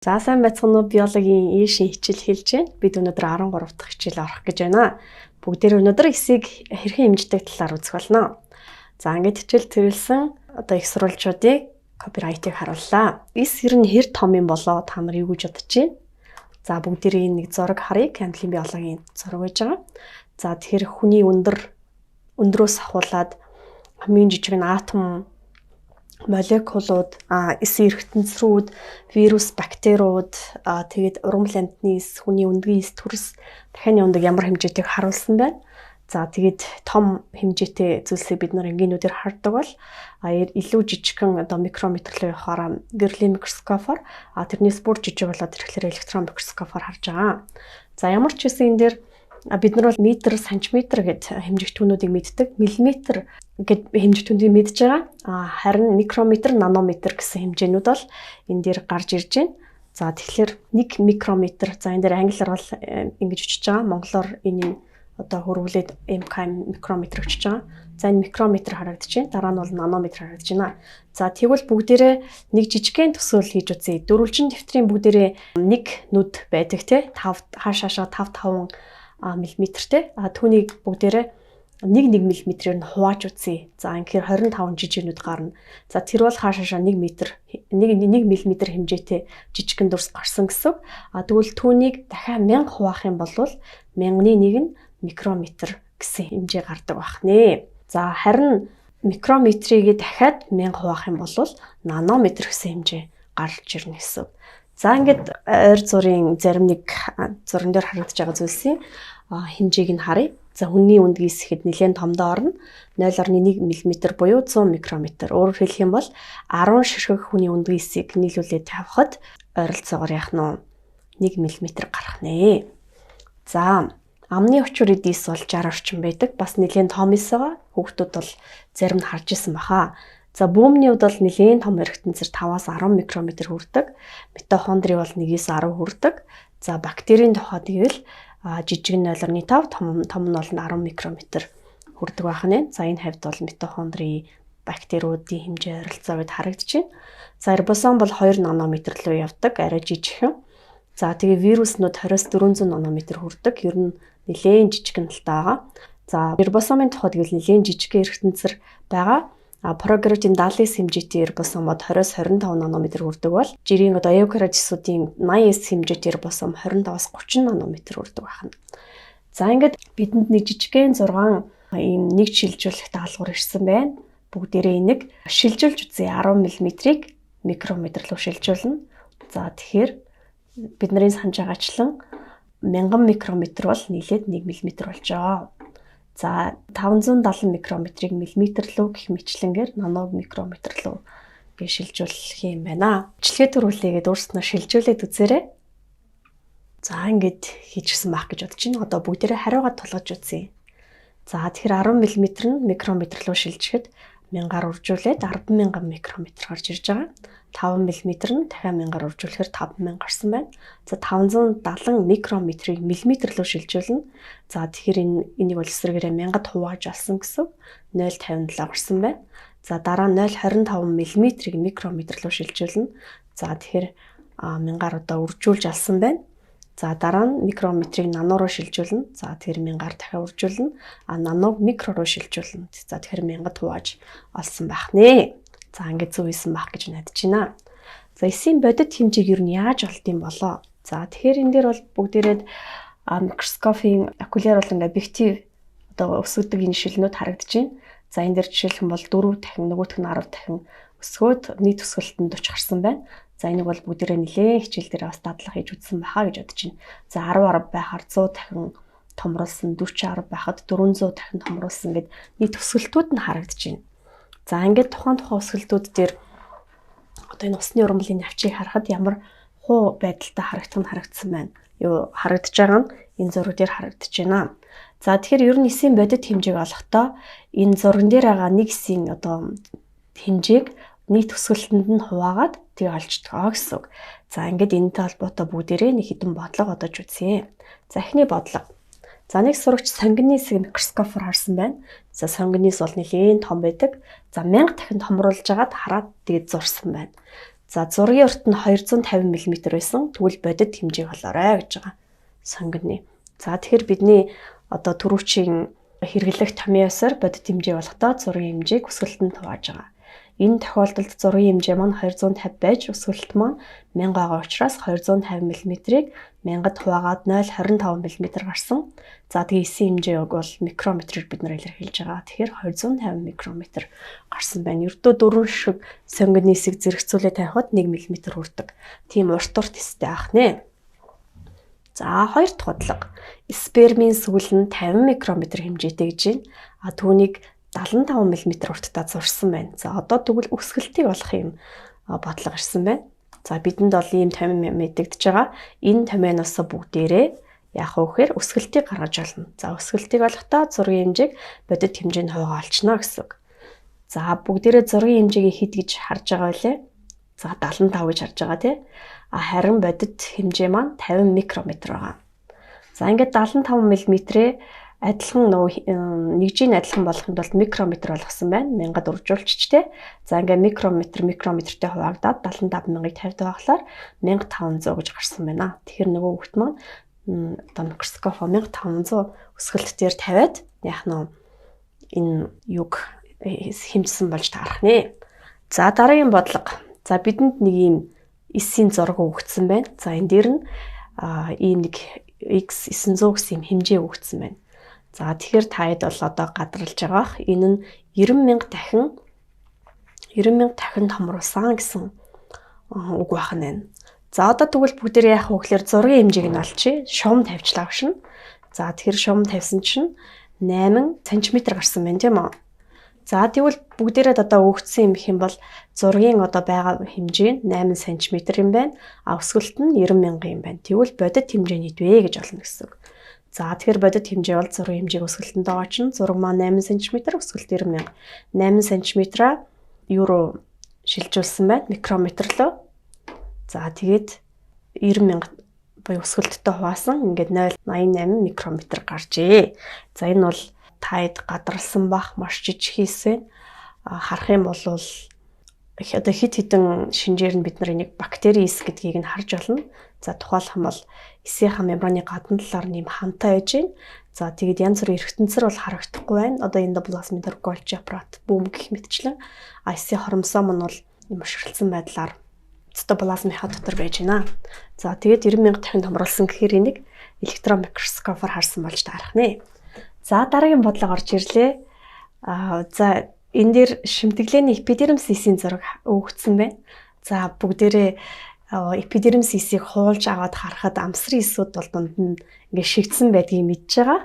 За сайн байцгаана уу, биологийн ийшин хичээл хэлж байна. Бид өнөөдөр 13 дахь хичээл орох гэж байна. Бүгдээр өнөөдөр эсийг хэрхэн хэмждэг талаар үзэх болно. За ингээд хичээл төрүүлсэн одоо их сурвалжуудыг копирайтыг харууллаа. Эс ер нь хэр том юм болоо та нар юу гэж бодож байна? За бүгдээрээ нэг зураг харъя. Кандлийн биологийн зураг байж байгаа. За тэгэхээр хүний өндрөөс ахуулаад хамгийн жижиг атом молекулууд, эсийн эргэтэнцрүүд, вирус, бактериуд, тэгээд уран плантны эс, хүний өндгийн эс, төрс дахин явдаг ямар хэмжээтэйг харуулсан байна. За тэгээд том хэмжээтэй зүйлсийг бид нар энгийнүүдээр хардаг бол илүү жижигхэн одоо микрометрлөө явахаараа гэрлийн микроскопоор тэрнээс бүр жижиг болоод ирэхлээр электрон микроскопоор харж байгаа. За ямар ч хэсэг энэ дээр бид нар бол метр, сантиметр гэд хэмжигтүүнүүдийг мэддэг, миллиметр гэд хэмжигтүүнүүдийг мэдж байгаа. Харин микрометр, нанометр гэсэн хэмжээнүүд бол энэ дээр гарч ирж байна. За тэгэхээр 1 микрометр. За энэ дээр англиар бол ингэж өчөж байгаа. Монголоор энийг одоо хөрвүүлээд микрометр өчөж байгаа. За энэ микрометр харагдаж байна. Дараа нь бол нанометр харагдаж байна. За тэгвэл бүгдээрээ нэг жижигхэн төсөөл хийж үзье. Дөрвөлжин дэвтрийн бүгдээрээ нэг нүд байдаг те. 5 хаашаашаа 5 миллиметртэй. Түүнийг бүгдээрээ 1 мм-ээр нь хувааж үзье. За инхээр 25 жижигнүүд гарна. За тэр бол хаашаашаа 1 мм хэмжээтэй жижигхэн дүрс гарсан гэсэн. Тэгвэл түүнийг дахиад 1000 хуваах юм бол 1000-ны 1 нь микрометр гэсэн хэмжээ гардаг байх нэ. За харин микрометрийг дахиад 1000 хуваах юм бол нанометр гэсэн хэмжээ гарч ирнэ гэсэн. За ингээд ойр зургийн зарим нэг зурган дээр харагдаж байгаа зүйлсийн хэмжээг нь харъя. За хүний өндгийн эсэхэд нэлээд томдоо орно. 0.1 мм буюу 100 микрометр. Өөрөөр хэлэх юм бол 10 ширхэг хүний өндгийн эсийг нийлүүлээд тавихад ойролцоогоор яах нь 1 мм гарах нэ. За амны өчүүр эдис бол 60 орчим байдаг. Бас нэлээд том эс байгаа. Хүүхдүүд бол зарим нь харж исэн баха. За бүүмний хувьд бол нэлээд том эргэтэнцэр 5-аас 10 микрометр хүрдэг. Митохондри бол 1-ээс 10 хүрдэг. За бактерийн тухайд гэвэл жижиг нь 0.5, том нь бол 10 микрометр хүрдэг байх нь. За энэ хавьд бол митохондри бактериудын хэмжээ ойролцоо гэд харагдаж байна. За рибосом бол 2 нанометр руу явдаг, арай жижигхэн. За тэгээ вируснууд 20-400 нанометр хүрдэг. Ер нь нэлээд жижигхэн талтай байгаа. За рибосомын тухайд гэвэл нэлээд жижигхэн эргэтэнцэр байгаа. Прогрессийн 70 хэмжээтэй рибосомод 20-25 нанометр хүрдэг бол жирийн одоо эукариотсуудын 80 хэмжээтэй рибосом 25-аас 30 нанометр хүрдэг байна. За ингээд бидэнд нэг жижигхэн 6 ийм нэг шилжүүлэх даалгавар ирсэн байна. Бүгдээрээ энийг шилжүүлж үзье. 10 мм-ийг микрометр руу шилжүүлнэ. За тэгэхээр бидний санаж байгаачлан 1000 микрометр бол нийлээд 1 мм болж байгаа. За 570 микрометрийг миллиметр руу гэх мэтлэнгээр наномикрометр руу гэж шилжүүлэх юм байна. Бичлэгээ төрүүлээгээд өөрснөө шилжүүлээд үзээрэй. За ингээд хийчихсэн байх гэж бодож байна. Одоо бүгдээрээ хариугаа тулгаж үзье. За тэгэхээр 10 мм нь микрометр руу шилжихэд 1000-аар үржүүлээд 100000 микрометр гарч ирж байгаа. 5 мм нь дахиад 1000-аар үржүүлэхээр 5000 гарсан байна. За 570 микрометрийг миллиметр руу шилжүүлнэ. За тэгэхээр энийг бол эсрэгээрээ 1000-ад хувааж алсан гэсэн 0.57 гарсан байна. За дараа 0.25 мм-ийг микрометр руу шилжүүлнэ. За тэгэхээр 1000-аар одоо үржүүлж алсан байна. За дараа нь микрометрийг нано руу шилжүүлнэ. За тэгэхээр 1000-аар дахиад үржүүлнэ. Наног микро руу шилжүүлнэ. За тэгэхээр 1000-ад хувааж олсон байх нэ. За ингээд зөв хийсэн байх гэж найдаж байна. За эсийн бодит хэмжээг юу нь яаж олдсон болоо? За тэгэхээр энэ дээр бол бүгдээрээ микроскопын окуляр болон объектив одоо өсгөдөг энэ шилнүүд харагдаж байна. За энэ дээр жишээлхэн бол 4 дахин нөгөөх нь 10 дахин өсгөөд нийт өсгөлтөнд 40 гарсан байна. За энийг бол бүгдээрээ нэлээд хичээл дээр бас дадлага хийж үзсэн баха гэж бодож байна. За 10 байхаар 100 дахин томруулсан, 40 байхад 400 дахин томруулсан гэд нийт өсгөлтүүд нь харагдаж байна. За ингээд тухайн өсгөлтүүд дээр одоо энэ усны ургамлын навчийг харахад ямар хуу байдалтай харагдсан байна. Юу харагдаж байгаа нь энэ зураг дээр харагдаж байна. За тэгэхээр ер нь эсийн бодит хэмжээг олохдоо энэ зурган дээр байгаа нэг эсийн одоо хэмжээг нийт өсгөлтөнд нь хуваагаад тэгээ олждгоо гэсэн үг. За ингээд энэтэй холбоотой бүгдээрээ нэг хэдэн бодлого бодож үзье. За эхний бодлого. За нэг сурагч сонгинисыг микроскопоор харсан байна. За сонгинис бол нэлээд том байдаг. За 1000 дахин томруулж агаад хараад тэгээд зурсан байна. За зургийн урт нь 250 мм байсан. Тэгвэл бодит хэмжээг олоорой гэж байгаа. Сонгоны. За тэгэхээр бидний одоо түрүүчийн хэрэглэх томьёо ёсоор бодит хэмжээ болохдоо зургийн хэмжээг өсгөлтөнд хувааж байгаа. Энэ тохиолдолд зургийн хэмжээ маань 250 байж өсгөлт маань 1000 байгаа учраас 250 мм-ийг 1000-д хуваагаад 0.25 мм гарсан. За тэгээ эсийн хэмжээг бол микрометрээр бид нар илэрхийлж байгаа. Тэгэхээр 250 микрометр гарсан байна. Ердөө 4 шиг сонгоны хэсэг зэрэгцүүлээ тавихад 1 мм хүрдэг. Тийм урт эстэй ах нэ. За хоёр дахь бодлого. Спермийн сүүл нь 50 микрометр хэмжээтэй гэж байна. А түүнийг 75 мм урттай зурсан байна. За одоо тэгвэл өсгөлтийг олох юм бодлого ирсэн байна. За бидэнд бол ийм томьёо мэдэгдэж байгаа. Энэ томьёоноос бүгдээрээ яах вэ гэхээр өсгөлтийг гаргаж олно. За өсгөлтийг олохдоо зургийн хэмжээг бодит хэмжээнд хуваагаа олчихно гэсэн үг. За бүгдээрээ зургийн хэмжээг хэд гэж харж байгаа вэ? За 75 гэж харж байгаа тий. А харин бодит хэмжээ маань 50 микрометр байгаа. За ингээд 75 мм-ээ адилхан нэгжийн адилхан болохын тулд микрометр болгосон байна. 1000-ад уржуулчих тий. За ингээ микрометртэй хуваагдаад 75000-ыг 50-д байглаар 1500 гэж гарсан байна. Тэгэхээр нөгөө хөлт маань одоо микроскоп 1500 өсгөлт дээр тавиад яах нь энэ юг хэмжсэн болж таарах нэ. За дараагийн бодлого. За бидэнд нэг ийм эсийн зураг өгөгдсөн байна. За энэ дээр нь нэг X900 гэсэн хэмжээ өгөгдсөн байна. За тэгэхээр таад бол одоо гадралж байгаах. Энэ нь 90000 дахин томруулсан гэсэн үг байна байна. За одоо тэгвэл бүгдээ яах вэ гэхээр зургийн хэмжээг нь олчих. Шум тавьчлаа авшин. За тэгэхээр шум тавьсан чинь 8 см гарсан байна тийм үү? За тэгвэл бүгдээрээ одоо өгсөн юм гэх юм бол зургийн одоо байгаа хэмжээ нь 8 см юм байна. А өсгөлт нь 90000 юм байна. Тэгвэл бодит хэмжээ нь хэд вэ гэж олно гэсэн үг. За тэгэхээр бодит хэмжээ бол зургийн хэмжээг өсгөлтөнд байгаа чинь зураг маань 8 см өсгөлт 90000. 8 см-аа юу руу шилжүүлсэн байна? Микрометр руу. За тэгээд 90000 буюу өсгөлттэй хуваасан ингээд 0.88 микрометр гарчээ. За энэ бол таад гадралсан бах маш жижиг хэсэг. Харах юм бол одоо хит хитэн шинжээр нь бид нар энийг бактери эс гэдгийг нь харж болно. За тухайлх юм бол эсийнхаа мембраны гадна талаар нэм хантай байж байна. За тэгээд янз бүрийн эргэтэнцэр бол харагдахгүй байна. Одоо эндоплазмын төр Golgi аппарат бүүм гэх мэтчлэн эсийн хоромсоо мань бол мушгилсан байдлаар цитоплазмын ха дотор байж байна. За тэгээд 90000 дахин томруулсан гэхээр энийг электрон микроскопоор харсан болж таарах нэ. За дараагийн бодлого орж ирлээ. За энэ дээр шимтгэлээний эпидермис эсийн зураг өгөгдсөн байна. За бүгдээрээ эпидермис эсийг хуулж аваад харахад амсрын эсүүд бол дунд нь ингээ шигдсэн байдгийг мэдж байгаа.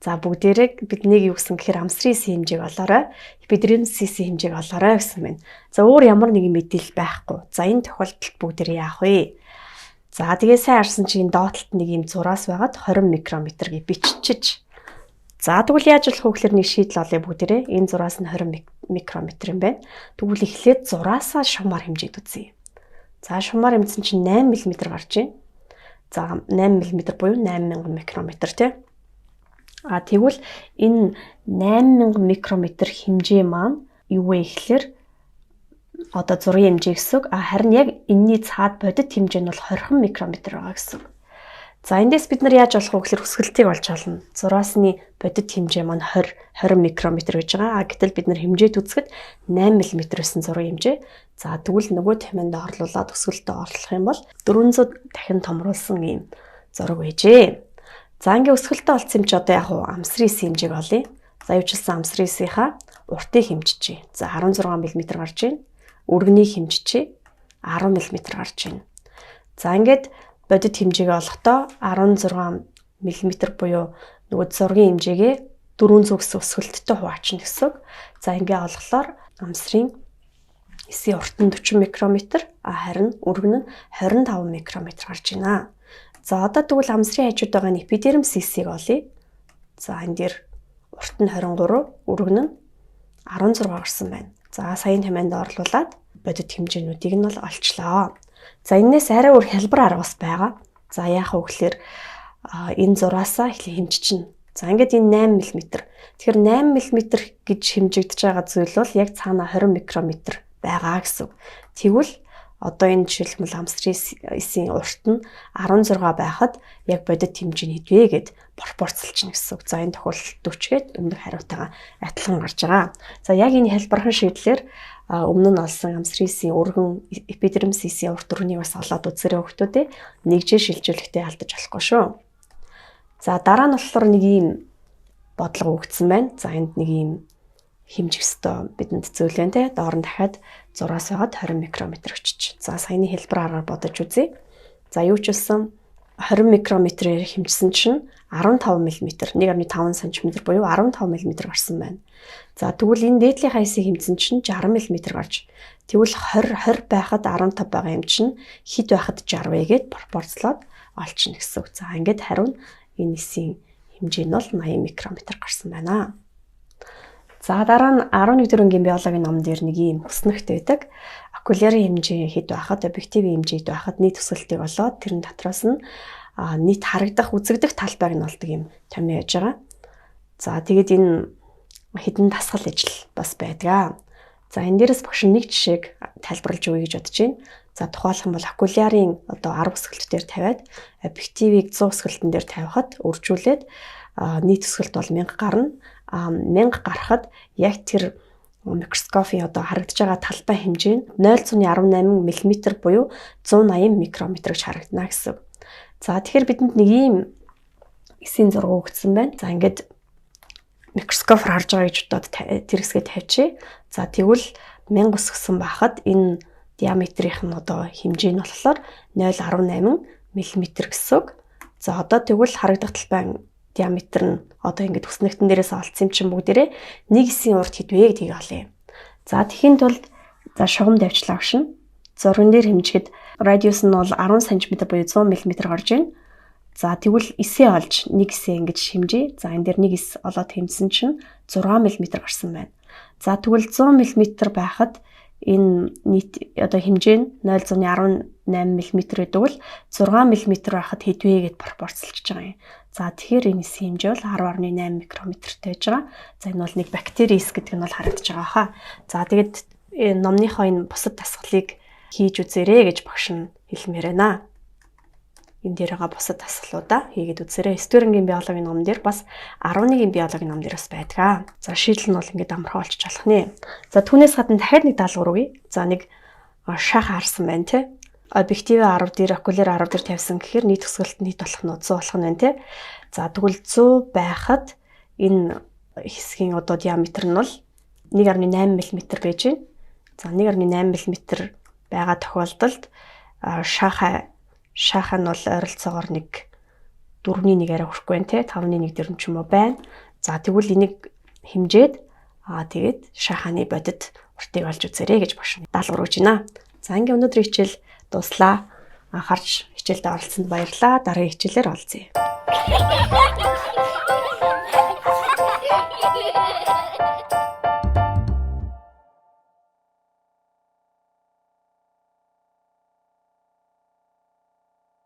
За бүгдээрээ биднийг юу гэсэн гэхээр амсрын эсийн хэмжээг олоорой. Эпидермис эсийн хэмжээг олоорой гэсэн байна. За өөр ямар нэгэн мэдээлэл байхгүй. За энэ тохиолдолд бүгдээрээ яах вэ? За тэгээ сайн харсан чинь доотлолт нэг юм зураас байгаад 20 микрометр гэж биччихэж. За тэгвэл яаж болох вэ гэхээр нэг шийдэл олъё бүгдээрээ. Энэ зураас нь 20 микрометр юм байна. Тэгвэл эхлээд зураасаа шумаар хэмжээд үзье. За шумаар хэмжсэн чинь 8 мм гарч байна. За 8 мм буюу 8000 микрометр тий. А тэгвэл энэ 8000 микрометр хэмжээ маань юу вэ гэхээр одоо зургийн хэмжээ гэсэн үг. Харин яг энэний цаад бодит хэмжээ нь бол 20 микрометр байгаа гэсэн үг. За эндээс бид нар яаж болох вэ гэхээр өсгөлтийг олж олно. Зураасны бодит хэмжээ маань 20 микрометр гэж байгаа. Гэтэл бид нар хэмжээд үзэхэд 8 мм байсан зургийн хэмжээ. За тэгвэл нөгөө тэмээнд орлуулад өсгөлтөд орлох юм бол 400 дахин томруулсан ийм зураг байжээ. За ингээ өсгөлтөд олсон юм чи одоо яг амсрын эсийн хэмжээг олъё. За явуулсан амсрын эсийнхаа уртыг хэмжижээ. За 16 мм гарч байна. Өргөнийг хэмжижээ. 10 мм гарч байна. За ингээд бодит хэмжээгээ олохдоо 16 мм буюу нөгөө зургийн хэмжээгээ 400 гэсэн өсгөлттэй хуваачна гэсэн. За ингээ олголоор амсрын эсийн урт нь 40 микрометр, харин өргөн нь 25 микрометр гарч байна. За одоо тэгвэл амсрын хажууд байгаа нь эпидермис эсийг олъё. За энэ дээр урт нь 23, өргөн нь 16 гарсан байна. За саяын тэмээнд орлуулад бодит хэмжээнүүдийг нь бол олчлоо. За энэс арай өөр хялбар арга бас байгаа. За яах вэ гэхээр энэ зураасаа эхлэн хэмжиж чинь. За ингээд энэ 8 мм. Тэгэхээр 8 мм гэж хэмжигдэж байгаа зүйл бол яг цаана 20 микрометр байгаа гэсэн. Тэгвэл одоо энэ жишээлбэл амстрисийн урт нь 16 байхад яг бодит хэмжээ хэдвэ гэд пропорцлж гэсэн үг. За энэ тохиолдолд 40 гээд өмнөх хариутайгаа адилхан гарч байгаа. За яг энэ хэлбэрхэн шийдлэр өмнө нь олсон амстрисийн өргөн эпидермисийн урт өргөнийг бас олоод үзээрэй хүүхдүүдээ нэгжээ шилжүүлэхдээ алдаж болохгүй шүү. За дараа нь болохоор нэг ийм бодлого өгсөн байна. За энд нэг ийм хэмжих ёстой бидэнд зөвлөн те доор нь дахиад 6-аас байгаад 20 микрометр өччих. За саяны хэлбэр аргаар бодож үзье. За юу ч болсон 20 микрометрээр хэмжсэн чинь 15 мм 1.5 см буюу 15 мм гарсан байна. За тэгвэл энэ дээдлийн хаясыг хэмжсэн чинь 60 мм гарч. Тэгвэл 20 байхад 15 байгаа юм чинь хэд байхад 60 вэ гэд пропорцлоод олчихно гэсэн үг. За ингээд хариу энэ эсийн хэмжээ нь бол 80 микрометр гарсан байна. За дараа нь 11 дэх ангийн биологийн ном дээр нэг юм хүснэгт байдаг. Окулярын хэмжээ хэд байхад объективийн хэмжээ хэд байхад нийт өсгөлтийг олоод тэрэн дотроос нь нийт харагдах үзэгдэх талбайг нь олдог юм томьёо яж байгаа. За тэгээд энэ хідэн дасгал ажил бас байдаг. За энэ дээрээс багш нэг жишээг тайлбарлаж өгье гэж бодож байна. За тухайлх юм бол окулярын одоо 10 өсгөлт дээр тавиад объективийг 100 өсгөлтөн дээр тавихад үржүүлээд нийт өсгөлт бол 1000 гарна. 1000 гарахад яг тэр микроскопын одоо харагдаж байгаа талбай хэмжээ нь 0.18 мм буюу 180 микрометр гэж харагдана гэсэн. За тэгэхээр бидэнд нэг ийм эсийн зураг өгсөн байна. За ингээд микроскопоор харж байгаа гэж бодоод тэр хэсгээ тавьчих. За тэгвэл 1000 өсгсөн байхад энэ диаметрийнх нь одоо хэмжээ нь болохоор 0.18 мм гэсэн үг. За одоо тэгвэл харагдах талбай диаметр нь одоо ингээд хүснэгтэн дээрээс олцсон юм чинь бүгдээрээ нэг эсийн урт хэдвэ гэдгийг олъё. За тэхийн тулд за шугам давчлаа агшин. Зурган дээр хэмжихэд радиус нь бол 10 см буюу 100 мм гарч байна. За тэгвэл эсээ олж нэг эсээ ингэж хэмжээ. За энэ дээр нэг эс олоод хэмжсэн чинь 6 мм гарсан байна. За тэгвэл 100 мм байхад энэ нийт одоо хэмжээ нь 0.18 мм гэдэг бол 6 мм байхад хэдвэ гэд пропорцлж байгаа юм. За тэгэхээр энэ эсийн хэмжээ бол 10.8 микрометртэй байж байгаа. За энэ бол нэг бактери эс гэдэг нь бол харагдаж байгаа хаа. За тэгээд номныхоо энэ бусад дасгалыг хийж үзээрэй гэж багш нь хэлмээр байна. Энэ дээр байгаа бусад дасгалуудаа хийгээд үзээрэй. 9 дугаар ангийн биологийн ном дээр бас 11-ийн биологийн ном дээр бас байдаг. За шийдэл нь бол ингээд амархан олчих болох нэ. За түүнээс гадна дахиад нэг даалгавар өгье. За нэг шах харсан байна те. Объективээ 10 дээр, окуляр 10 дээр тавьсан гэхээр нийт өсгөлт нийт болох нь 100 болох нь байна те. За тэгвэл 100 байхад энэ хэсгийн одоо диаметр нь бол 1.8 мм байж байна. За 1.8 мм байгаа тохиолдолд шахаа нь бол ойролцоогоор нэг 4-ний 1 арай хүрэхгүй байна те. 5-ны 1 дээр ч юм уу байна. За тэгвэл энийг хэмжээд тэгээд шахааны бодит уртыг олж үзээрэй гэж багш нь даалгавар өгч байна. За ингээм өнөөдрийн хичээл дуслаа. Анхаарч хичээлдээ оролцсонд баярлалаа. Дараагийн хичээлээр олзъя.